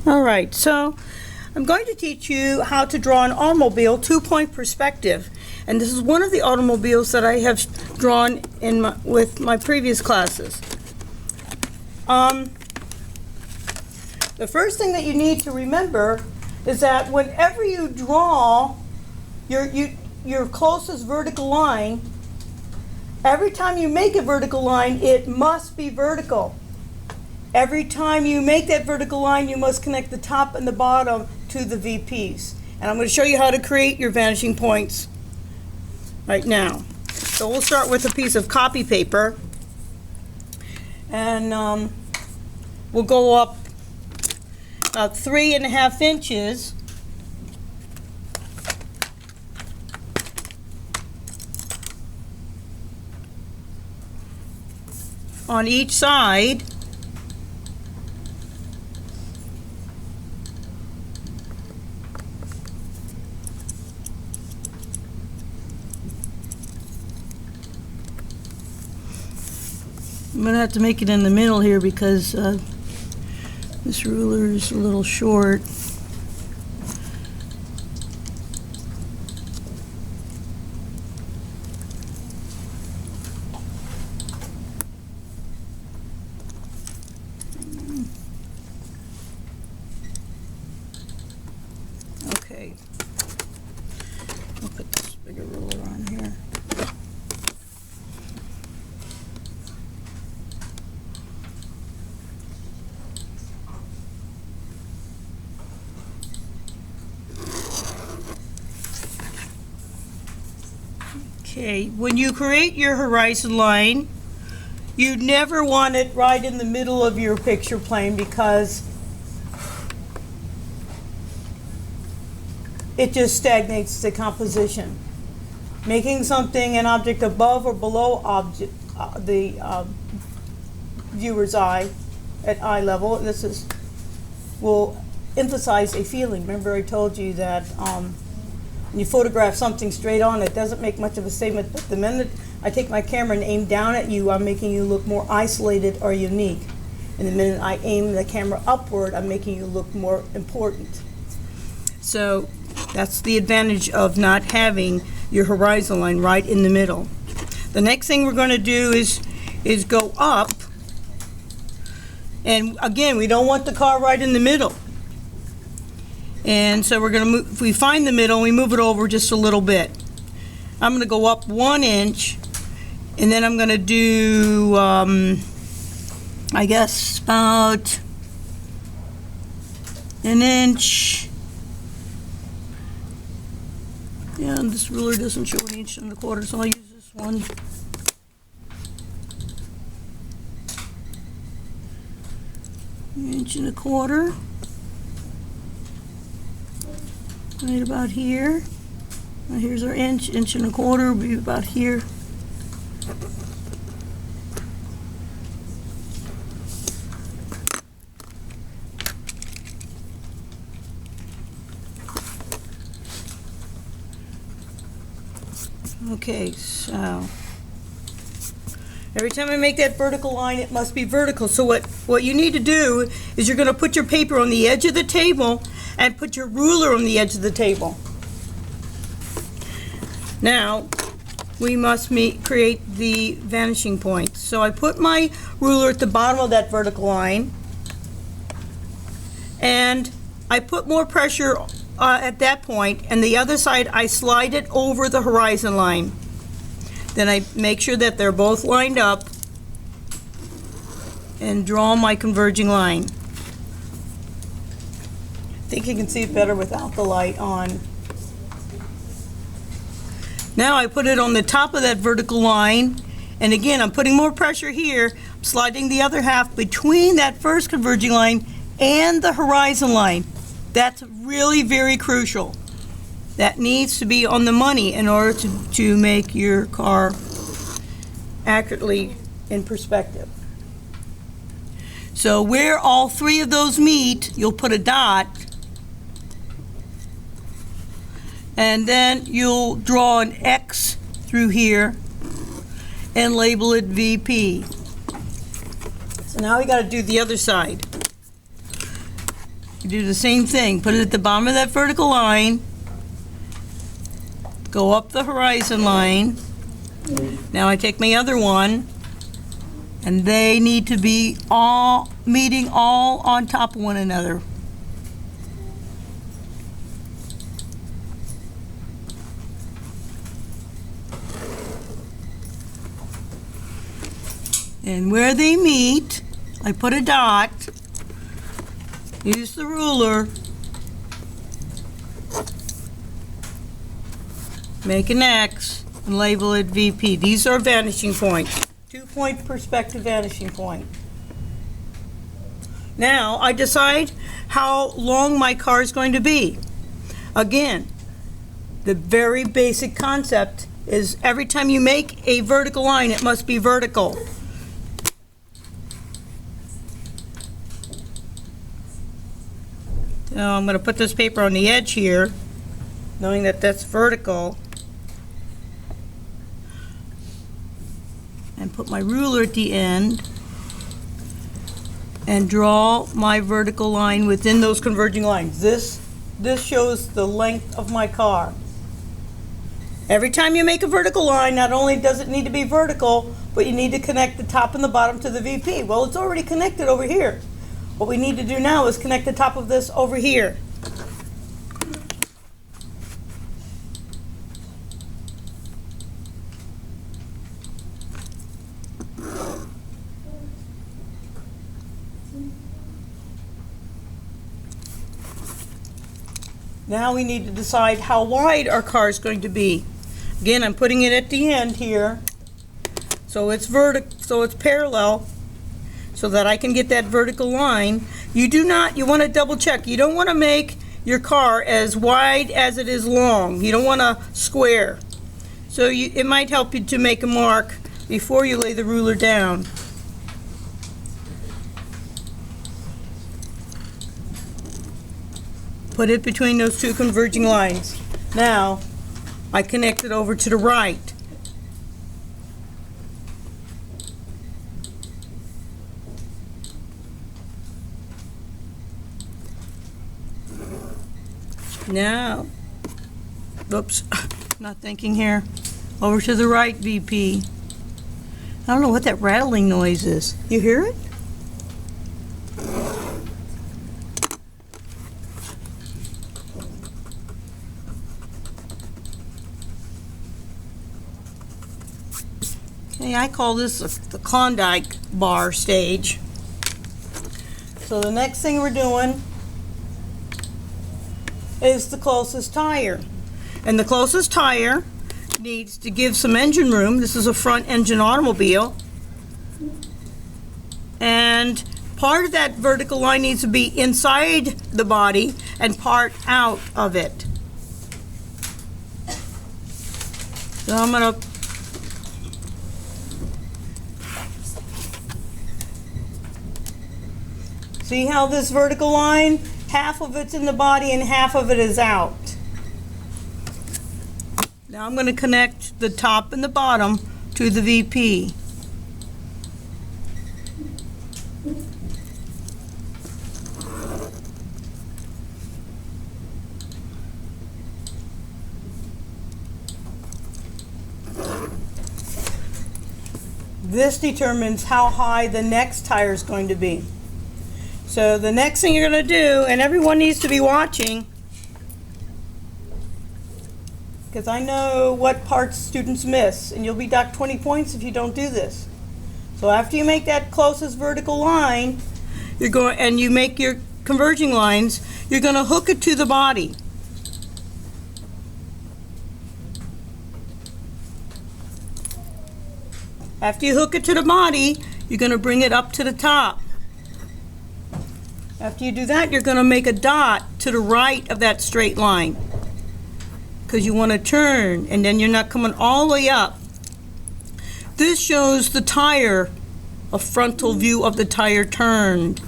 All right, so I'm going to teach you how to draw an automobile two-point perspective. And this is one of the automobiles that I have drawn with my previous classes. The first thing that you need to remember is that whenever you draw your closest vertical line, every time you make a vertical line, it must be vertical. Every time you make that vertical line, you must connect the top and the bottom to the VPs. And I'm going to show you how to create your vanishing points right now. So we'll start with a piece of copy paper, and we'll go up about 3.5 inches on each side. I'm going to have to make it in the middle here because this ruler is a little short. Okay. I'll put this bigger ruler on here. Okay, when you create your horizon line, you never want it right in the middle of your picture plane because it just stagnates the composition. Making something an object above or below the viewer's eye at eye level, will emphasize a feeling. Remember I told you that when you photograph something straight on, it doesn't make much of a statement, but the minute I take my camera and aim down at you, I'm making you look more isolated or unique. And the minute I aim the camera upward, I'm making you look more important. So that's the advantage of not having your horizon line right in the middle. The next thing we're going to do is go up. And again, we don't want the car right in the middle. And so we're going to move, if we find the middle, we move it over just a little bit. I'm going to go up 1 inch, and then I'm going to do, I guess, about 1 inch. Yeah, and this ruler doesn't show 1 1/4, so I'll use this one. Inch and a quarter. Right about here. Now here's our inch, 1 1/4 will be about here. Okay, so every time I make that vertical line, it must be vertical. So what you need to do is you're going to put your paper on the edge of the table and put your ruler on the edge of the table. Now, we must create the vanishing point. So I put my ruler at the bottom of that vertical line, and I put more pressure at that point, and the other side I slide it over the horizon line. Then I make sure that they're both lined up and draw my converging line. I think you can see it better without the light on. Now I put it on the top of that vertical line, and again I'm putting more pressure here. I'm sliding the other half between that first converging line and the horizon line. That's really very crucial. That needs to be on the money in order to make your car accurately in perspective. So where all three of those meet, you'll put a dot, and then you'll draw an X through here and label it VP. So now we got to do the other side. do the same thing. Put it at the bottom of that vertical line. Go up the horizon line. Now I take my other one, and they need to be all meeting all on top of one another. And where they meet, I put a dot, use the ruler, make an X, and label it VP. These are vanishing points. 2-point perspective vanishing point. Now I decide how long my car is going to be. Again, the very basic concept is every time you make a vertical line, it must be vertical. Now I'm going to put this paper on the edge here, knowing that that's vertical. And put my ruler at the end and draw my vertical line within those converging lines. This shows the length of my car. Every time you make a vertical line, not only does it need to be vertical, but you need to connect the top and the bottom to the VP. Well, it's already connected over here. What we need to do now is connect the top of this over here. Now we need to decide how wide our car is going to be. Again, I'm putting it at the end here, so it's parallel, so that I can get that vertical line. You want to double check. You don't want to make your car as wide as it is long. You don't want to square. So it might help you to make a mark before you lay the ruler down. Put it between those two converging lines. Now, I connect it over to the right. Now, oops, not thinking here. Over to the right, VP. I don't know what that rattling noise is. You hear it? Okay, I call this the Klondike bar stage. So the next thing we're doing is the closest tire. And the closest tire needs to give some engine room. This is a front engine automobile. And part of that vertical line needs to be inside the body and part out of it. So I'm going to see how this vertical line, half of it's in the body and half of it is out. Now I'm going to connect the top and the bottom to the VP. This determines how high the next tire is going to be. So the next thing you're going to do, and everyone needs to be watching, because I know what parts students miss, and you'll be docked 20 points if you don't do this. So after you make that closest vertical line, and you make your converging lines, you're going to hook it to the body. After you hook it to the body, you're going to bring it up to the top. After you do that, you're going to make a dot to the right of that straight line, because you want to turn, and then you're not coming all the way up. This shows the tire, a frontal view of the tire turned.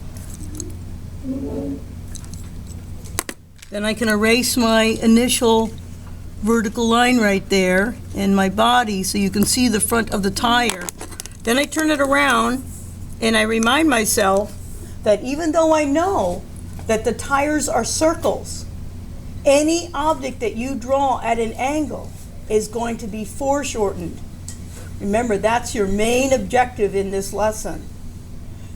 Then I can erase my initial vertical line right there in my body so you can see the front of the tire. Then I turn it around and I remind myself that even though I know that the tires are circles. Any object that you draw at an angle is going to be foreshortened. Remember, that's your main objective in this lesson.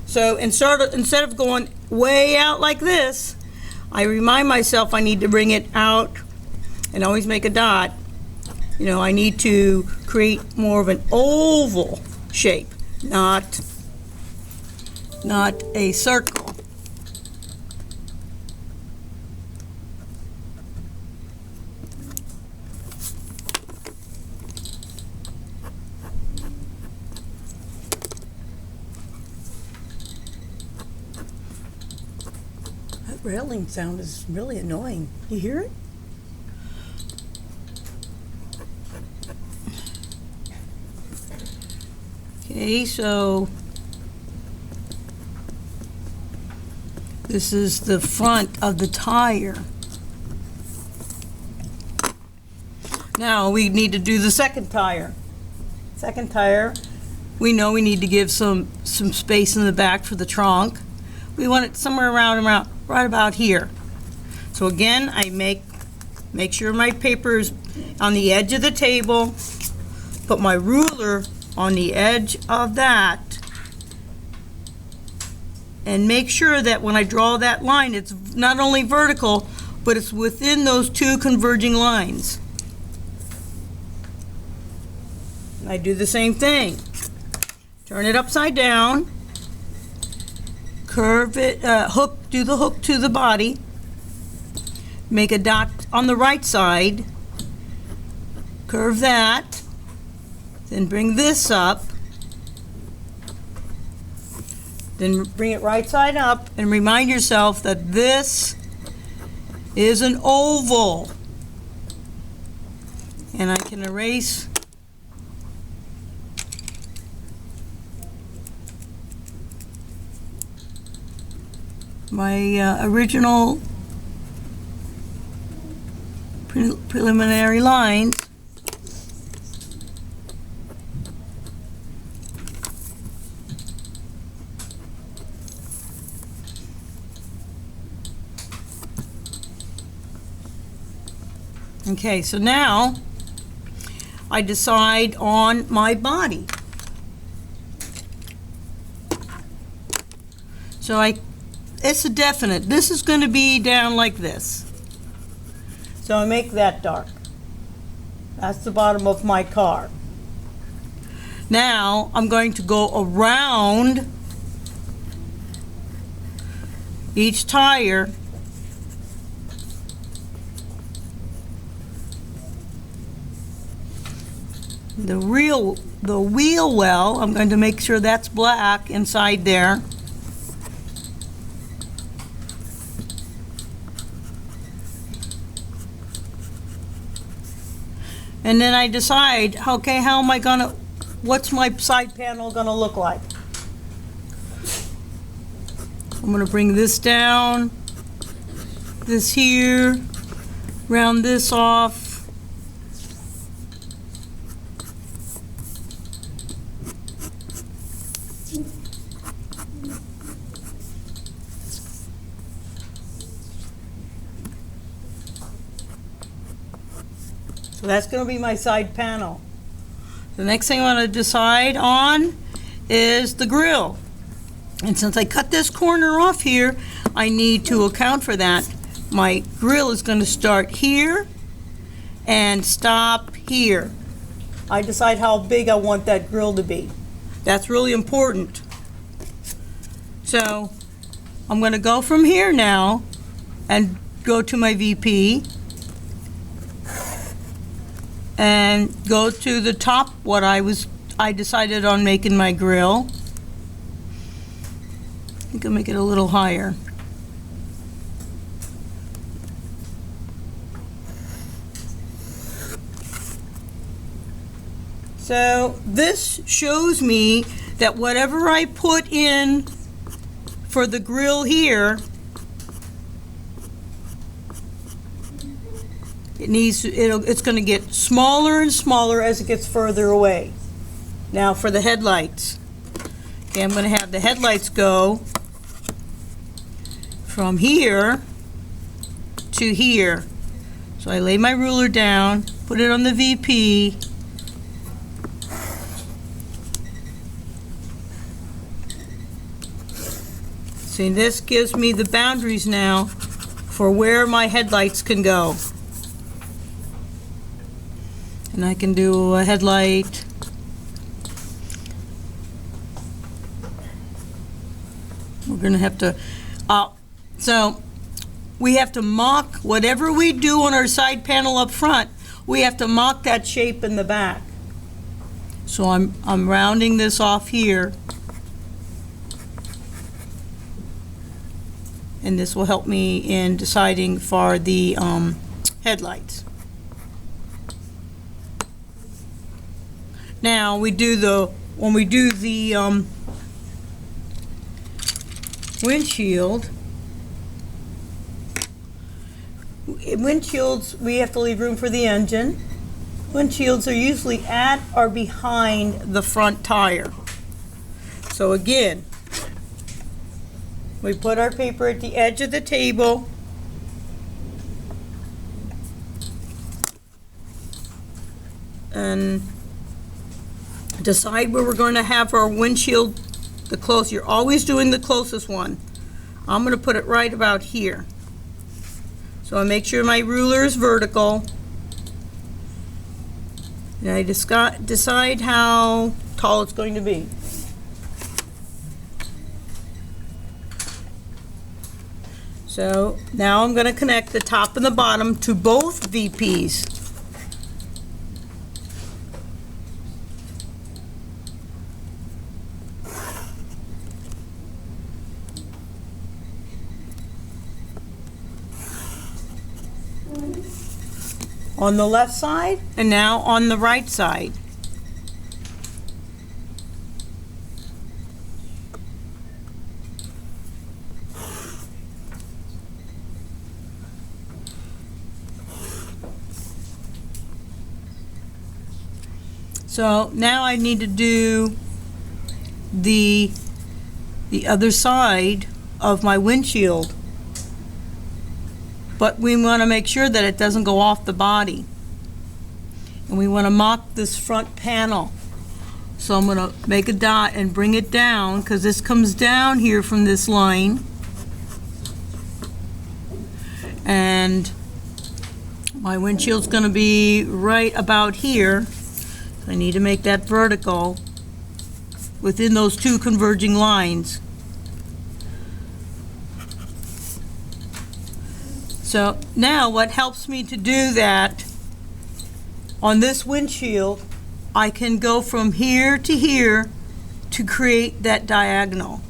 So instead of going way out like this, I remind myself I need to bring it out and always make a dot. You know, I need to create more of an oval shape, not a circle. That railing sound is really annoying. You hear it? Okay, so this is the front of the tire. Now we need to do the second tire. Second tire, we know we need to give some space in the back for the trunk. We want it somewhere around right about here. So again, I make sure my paper is on the edge of the table, put my ruler on the edge of that, and make sure that when I draw that line, it's not only vertical, but it's within those two converging lines. And I do the same thing. Turn it upside down, curve it, do the hook to the body, make a dot on the right side, curve that, then bring this up, then bring it right side up, and remind yourself that this is an oval. And I can erase my original preliminary lines. Okay, so now I decide on my body. So it's a definite. This is going to be down like this. So I make that dark. That's the bottom of my car. Now I'm going to go around each tire . The wheel well, I'm going to make sure that's black inside there. And then I decide, okay, what's my side panel gonna look like? I'm gonna bring this down, this here, round this off. So that's going to be my side panel. The next thing I want to decide on is the grill. And since I cut this corner off here, I need to account for that. My grill is going to start here and stop here. I decide how big I want that grill to be. That's really important. So I'm going to go from here now and go to my VP. And go to the top, I decided on making my grill. I think I'll make it a little higher. So this shows me that whatever I put in for the grill here, it's going to get smaller and smaller as it gets further away. Now for the headlights. Okay, I'm going to have the headlights go from here to here. So I lay my ruler down, put it on the VP, see, this gives me the boundaries now for where my headlights can go. And I can do a headlight. We're going to have to, so we have to mock whatever we do on our side panel up front, we have to mock that shape in the back. So I'm rounding this off here. And this will help me in deciding for the headlights. Now when we do the windshield, windshields, we have to leave room for the engine. Windshields are usually at or behind the front tire. So again, we put our paper at the edge of the table. And decide where we're going to have our windshield the closest. You're always doing the closest one. I'm going to put it right about here. So I make sure my ruler is vertical. And I decide how tall it's going to be. So now I'm going to connect the top and the bottom to both VPs. On the left side and now on the right side. So now I need to do the other side of my windshield. But we want to make sure that it doesn't go off the body. And we want to mock this front panel. So I'm going to make a dot and bring it down, because this comes down here from this line. And my windshield's going to be right about here. I need to make that vertical within those two converging lines. So now what helps me to do that on this windshield, I can go from here to here to create that diagonal.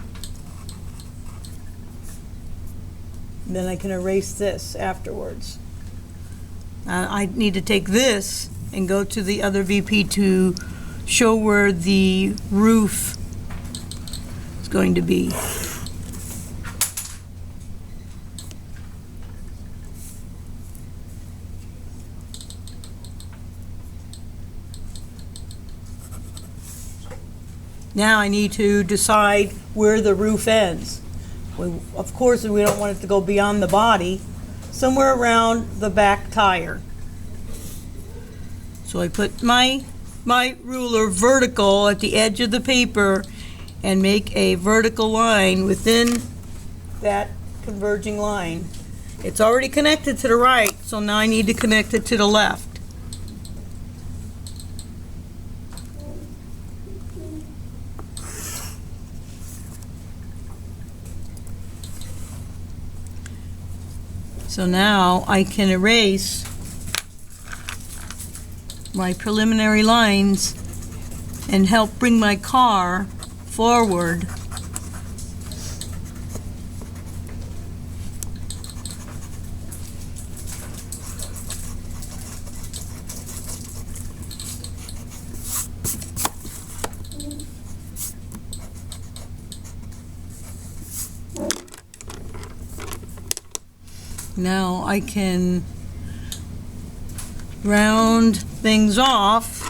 And then I can erase this afterwards. I need to take this and go to the other VP to show where the roof is going to be. Now I need to decide where the roof ends. Of course, we don't want it to go beyond the body, somewhere around the back tire. So I put my ruler vertical at the edge of the paper and make a vertical line within that converging line. It's already connected to the right, so now I need to connect it to the left. So now I can erase my preliminary lines and help bring my car forward. Now I can round things off .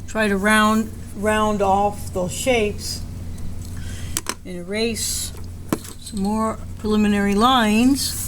try to round off those shapes and erase some more preliminary lines.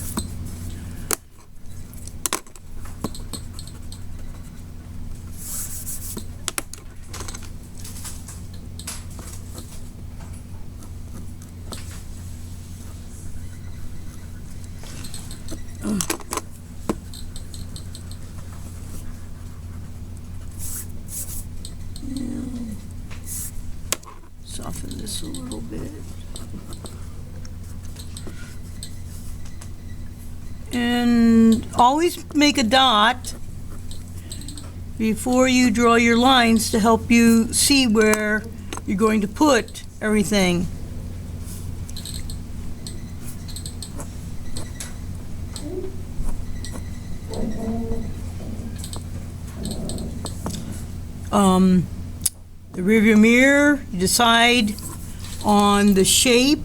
Soften this a little bit. And always make a dot before you draw your lines to help you see where you're going to put everything. The rearview mirror, you decide on the shape.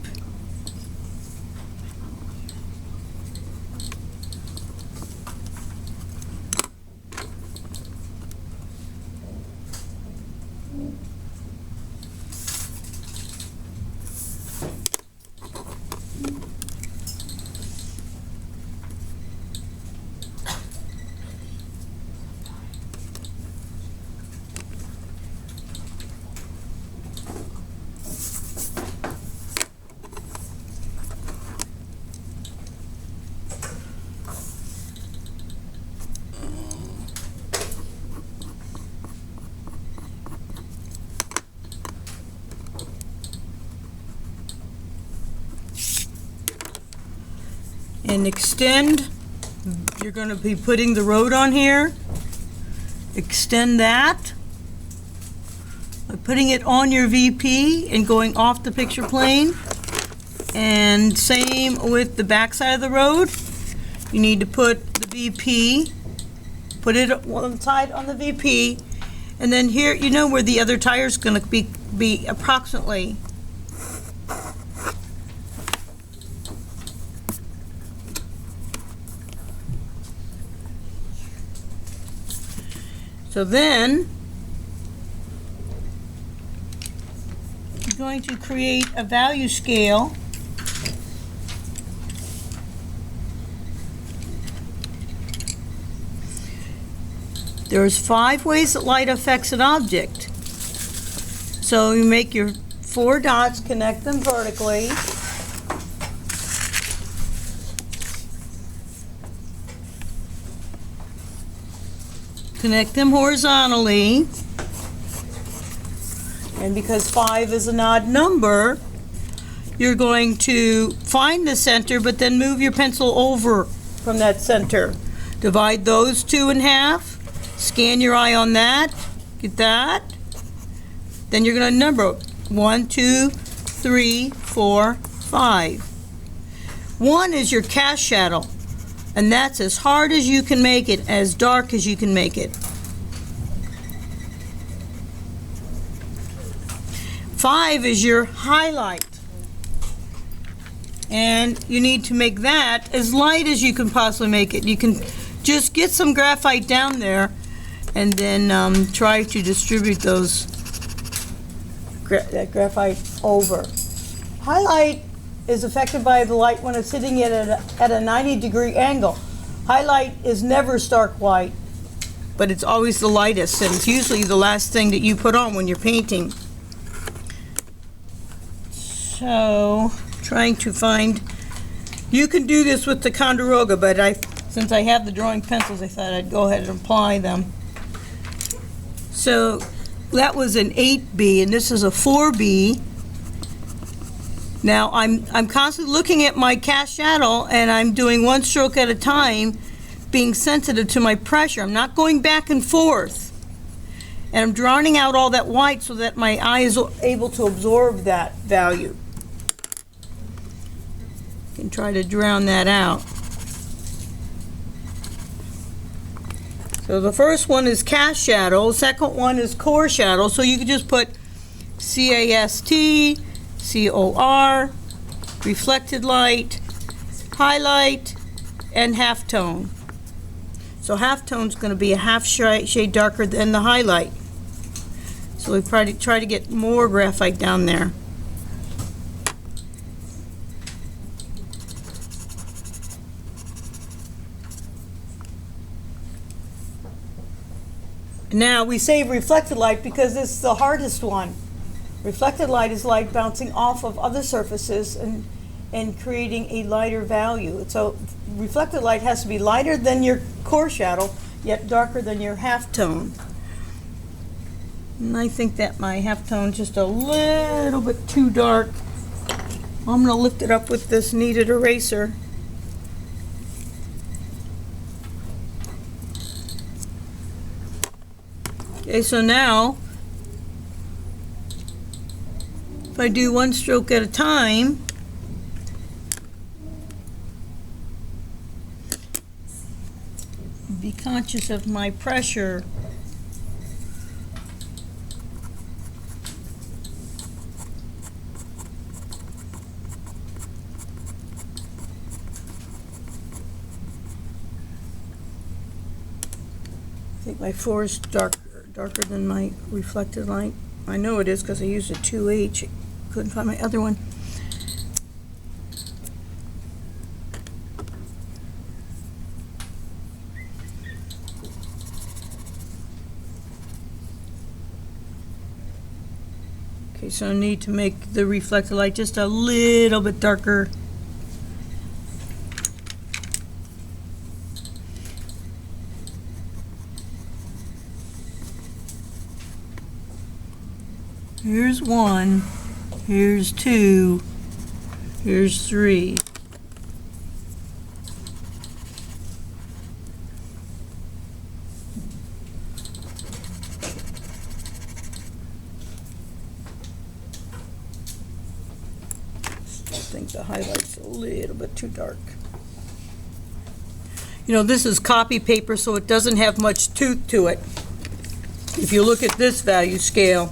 And extend, you're going to be putting the road on here. Extend that by putting it on your VP and going off the picture plane. And same with the back side of the road. You need to put the VP, put it one side on the VP, and then here, you know where the other tire is going to be approximately. So then, you're going to create a value scale. There's 5 ways that light affects an object. So you make your 4 dots, connect them vertically. Connect them horizontally, and because 5 is an odd number, you're going to find the center, but then move your pencil over from that center. Divide those 2 in half, scan your eye on that, get that. Then you're going to number 1, 2, 3, 4, 5. 1 is your cast shadow. And that's as hard as you can make it, as dark as you can make it. 5 is your highlight. And you need to make that as light as you can possibly make it. You can just get some graphite down there and then try to distribute those that graphite over. Highlight is affected by the light when it's hitting it at a 90-degree angle. Highlight is never stark white, but it's always the lightest, and it's usually the last thing that you put on when you're painting. So, trying to find, you can do this with the Ticonderoga, but since I have the drawing pencils, I thought I'd go ahead and apply them. So, that was an 8B, and this is a 4B. Now, I'm constantly looking at my cast shadow, and I'm doing 1 stroke at a time, being sensitive to my pressure. I'm not going back and forth. And I'm drowning out all that white so that my eye is able to absorb that value. You can try to drown that out. So the first one is cast shadow, the second one is core shadow, so you can just put CAST, COR, reflected light, highlight, and halftone. So halftone is going to be a half shade darker than the highlight. So we try to get more graphite down there. Now we save reflected light because this is the hardest one. Reflected light is light bouncing off of other surfaces and creating a lighter value. So reflected light has to be lighter than your core shadow, yet darker than your halftone. And I think that my halftone is just a little bit too dark. I'm going to lift it up with this kneaded eraser. Okay, so now if I do one stroke at a time, be conscious of my pressure. I think my 4 is darker than my reflected light. I know it is because I used a 2H. Couldn't find my other one. Okay, so I need to make the reflected light just a little bit darker. Here's 1, here's 2, here's 3. I think the highlight's a little bit too dark. You know, this is copy paper, so it doesn't have much tooth to it. If you look at this value scale,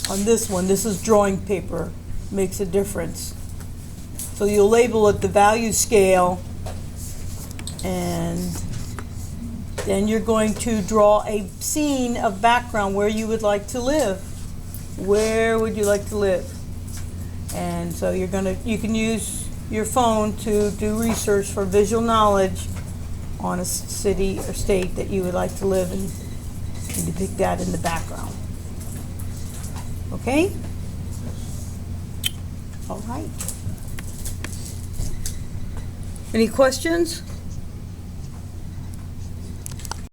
on this one, this is drawing paper, makes a difference. So you'll label it the value scale, and then you're going to draw a scene of background where you would like to live. Where would you like to live? And so you can use your phone to do research for visual knowledge on a city or state that you would like to live in and depict that in the background. Okay? All right. Any questions?